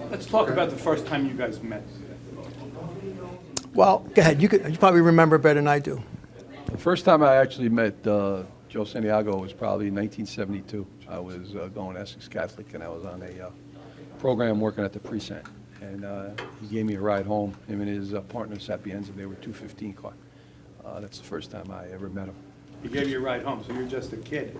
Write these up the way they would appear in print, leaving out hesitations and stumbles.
Let's talk about the first time you guys met. Well, go ahead. You probably remember better than I do. The first time I actually met Joe Santiago was probably in 1972. I was going to Essex Catholic, and I was on a program working at the precinct. And he gave me a ride home. Him and his partner sat behind him. They were 215 car. That's the first time I ever met him. He gave you a ride home, so you're just a kid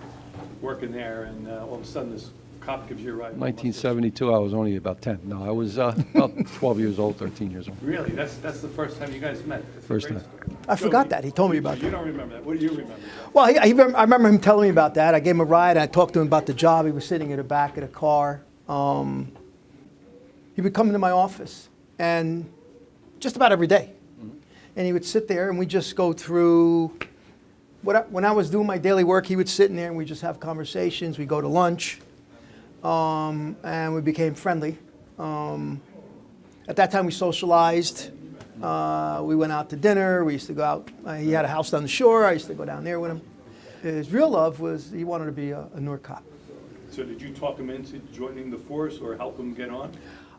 working there, and all of a sudden this cop gives you a ride home. 1972, I was only about 10. No, I was about 12 years old, 13 years old. Really? That's the first time you guys met? That's First a great time. story. I forgot that. He told me about You that. don't remember that. What do you remember? Well, I remember him telling me about that. I gave him a ride. And I talked to him about the job. He was sitting in the back of the car. He would come into my office, and just about every day. And he would sit there, and we'd just go through when I was doing my daily work, he would sit in there, and we'd just have conversations. We'd go to lunch, and we became friendly. At that time, we socialized. We went out to dinner. We used to go out. He had a house down the shore. I used to go down there with him. His real love was he wanted to be a Newark cop. So did you talk him into joining the force or help him get on?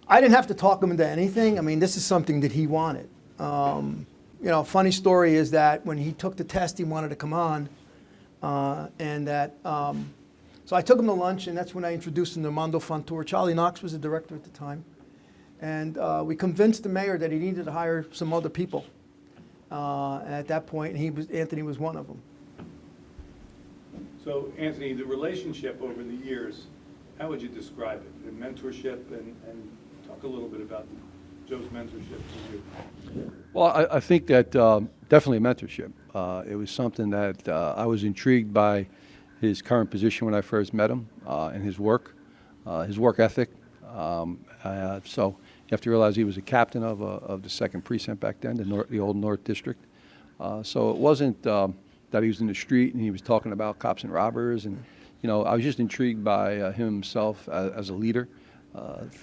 I didn't have to talk him into anything. I mean, this is something that he wanted. Funny story is that when he took the test, he wanted to come on, so I took him to lunch, and that's when I introduced him to Mondo Fontour. Charlie Knox was the director at the time, and we convinced the mayor that he needed to hire some other people. At that point, Anthony was one of them. So, Anthony, the relationship over the years, how would you describe it? The mentorship, and talk a little bit about Joe's mentorship to you. Well, I think that definitely mentorship. It was something that I was intrigued by his current position when I first met him, and his work ethic. So you have to realize he was a captain of the 2nd Precinct back then, the old North District. So it wasn't that he was in the street and he was talking about cops and robbers. And, I was just intrigued by him himself as a leader.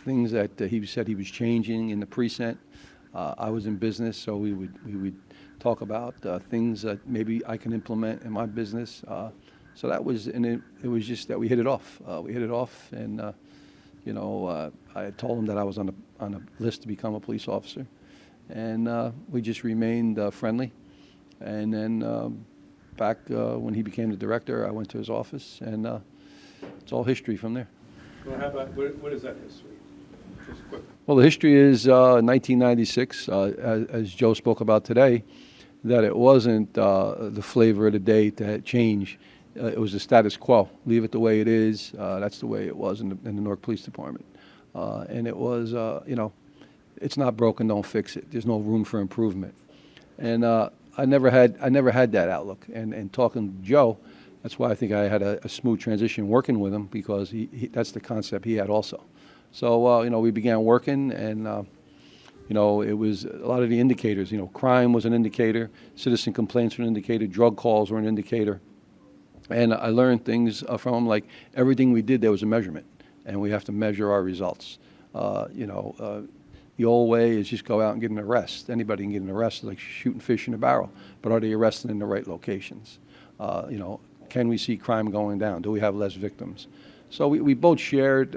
Things that he said he was changing in the precinct. I was in business, so we would talk about things that maybe I can implement in my business. So that was, and it was just that we hit it off. And I had told him that I was on a list to become a police officer, and we just remained friendly. And then back when he became the director, I went to his office, and it's all history from there. Well, how about, what is that history? Just quick. Well, the history is 1996, as Joe spoke about today, that it wasn't the flavor of the day that had changed. It was the status quo. Leave it the way it is. That's the way it was in the Newark Police Department. And it was, it's not broken, don't fix it. There's no room for improvement. And I never had that outlook. And talking to Joe, that's why I think I had a smooth transition working with him, because that's the concept he had also. So, we began working, and, it was a lot of the indicators. Crime was an indicator, citizen complaints were an indicator, drug calls were an indicator. And I learned things from him, like everything we did, there was a measurement, and we have to measure our results. The old way is just go out and get an arrest. Anybody can get an arrest, like shooting fish in a barrel, but are they arrested in the right locations? Can we see crime going down? Do we have less victims? So we both shared,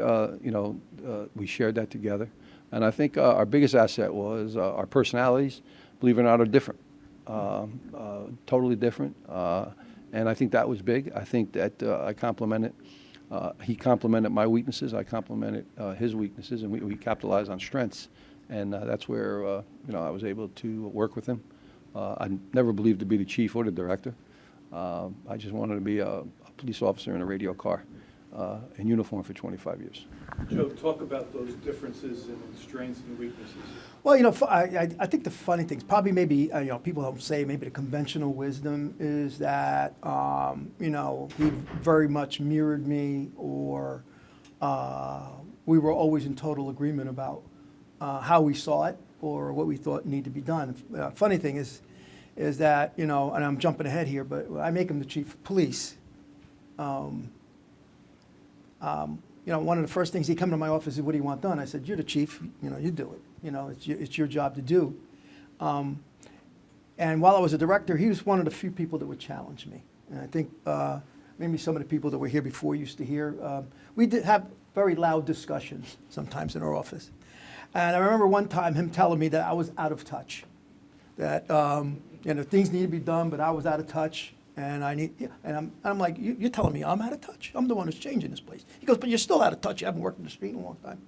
we shared that together. And I think our biggest asset was our personalities, believe it or not, are different, totally different. And I think that was big. I think that I complimented, he complimented my weaknesses, I complimented his weaknesses, and we capitalized on strengths. And that's where, I was able to work with him. I never believed to be the chief or the director. I just wanted to be a police officer in a radio car in uniform for 25 years. Joe, talk about those differences in strengths and weaknesses. Well, I think the funny thing is probably maybe, people don't say maybe the conventional wisdom is that, he very much mirrored me, or we were always in total agreement about how we saw it or what we thought needed to be done. Funny thing is that, and I'm jumping ahead here, but I make him the chief of police. One of the first things he come to my office is, "What do you want done?" I said, "You're the chief. You do it. It's your job to do." And while I was a director, he was one of the few people that would challenge me. And I think maybe some of the people that were here before used to hear. We did have very loud discussions sometimes in our office. And I remember one time him telling me that I was out of touch, that things need to be done, but I was out of touch, and I'm like, you're telling me I'm out of touch? I'm the one who's changing this place. He goes, but you're still out of touch. You haven't worked in the street in a long time.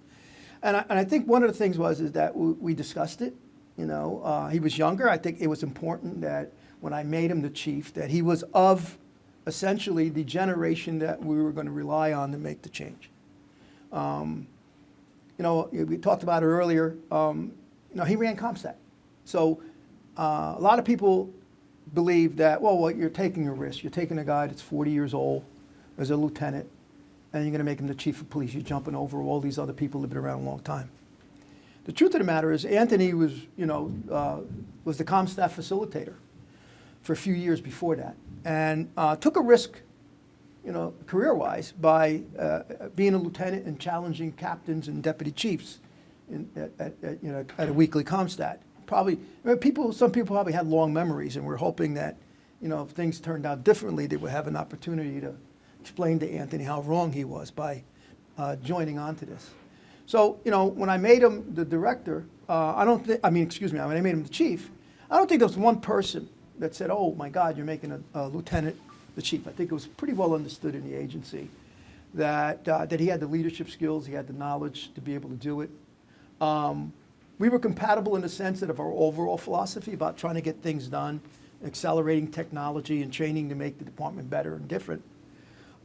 And I think one of the things is that we discussed it. He was younger. I think it was important that when I made him the chief, that he was of essentially the generation that we were going to rely on to make the change. We talked about it earlier. He ran CompStat. So a lot of people believe that, well, you're taking a risk. You're taking a guy that's 40 years old as a lieutenant, and you're going to make him the chief of police. You're jumping over all these other people who've been around a long time. The truth of the matter is, Anthony was the CompStat facilitator for a few years before that, and took a risk, career-wise, by being a lieutenant and challenging captains and deputy chiefs at a weekly CompStat. Some people probably had long memories, and we're hoping that, if things turned out differently, they would have an opportunity to explain to Anthony how wrong he was by joining on to this. So, when I made him the director, when I made him the chief, I don't think there was one person that said, oh my God, you're making a lieutenant the chief. I think it was pretty well understood in the agency that he had the leadership skills, he had the knowledge to be able to do it. We were compatible in the sense that of our overall philosophy about trying to get things done, accelerating technology and training to make the department better and different.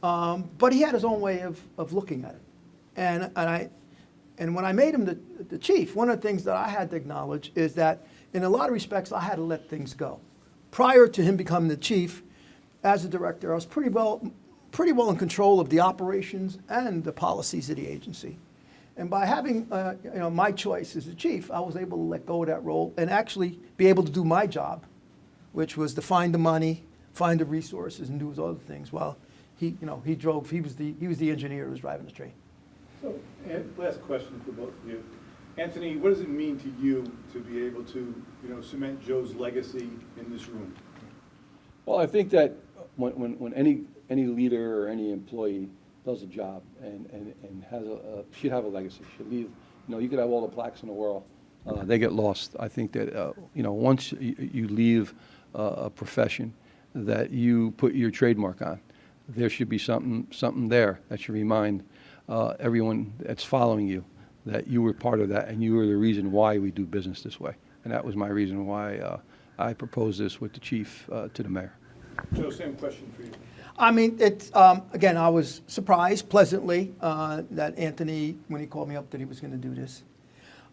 But he had his own way of looking at it. And when I made him the chief, one of the things that I had to acknowledge is that in a lot of respects, I had to let things go. Prior to him becoming the chief, as a director, I was pretty well in control of the operations and the policies of the agency. And by having my choice as the chief, I was able to let go of that role and actually be able to do my job, which was to find the money, find the resources, and do his other things. While he was the engineer who was driving the train. So, last question for both of you. Anthony, what does it mean to you to be able to, cement Joe's legacy in this room? Well, I think that when any leader or any employee does a job and should have a legacy, should leave, you could have all the plaques in the world, they get lost. I think that, once you leave a profession that you put your trademark on, there should be something there that should remind everyone that's following you that you were part of that and you were the reason why we do business this way. And that was my reason why I proposed this with the chief to the mayor. Joe, same question for you. Again, I was surprised pleasantly that Anthony, when he called me up, that he was going to do this.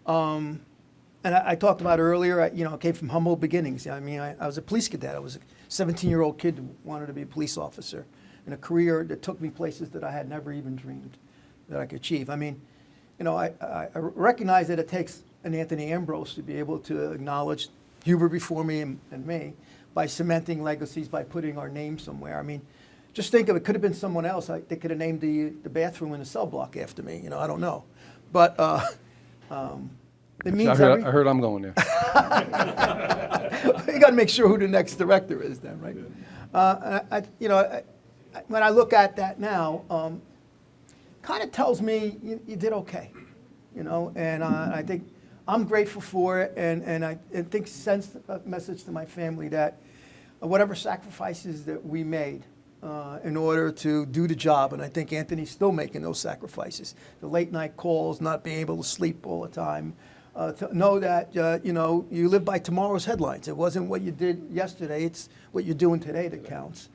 And I talked about earlier, I came from humble beginnings. I was a police cadet. I was a 17-year-old kid who wanted to be a police officer in a career that took me places that I had never even dreamed that I could achieve. I recognize that it takes an Anthony Ambrose to be able to acknowledge Huber before me and me by cementing legacies, by putting our name somewhere. Just think of it, could have been someone else. They could have named the bathroom in the cell block after me. I don't know. But it means I heard I'm going there. You got to make sure who the next director is then, right? When I look at that now, kind of tells me you did okay, and I think I'm grateful for it, and I think sends a message to my family that whatever sacrifices that we made in order to do the job, and I think Anthony's still making those sacrifices, the late night calls, not being able to sleep all the time, to know that you live by tomorrow's headlines. It wasn't what you did yesterday, it's what you're doing today that counts.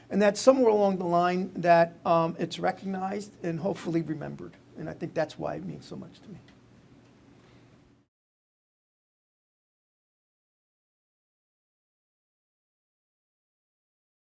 And that somewhere along the line that it's recognized and hopefully remembered. And I think that's why it means so much to me.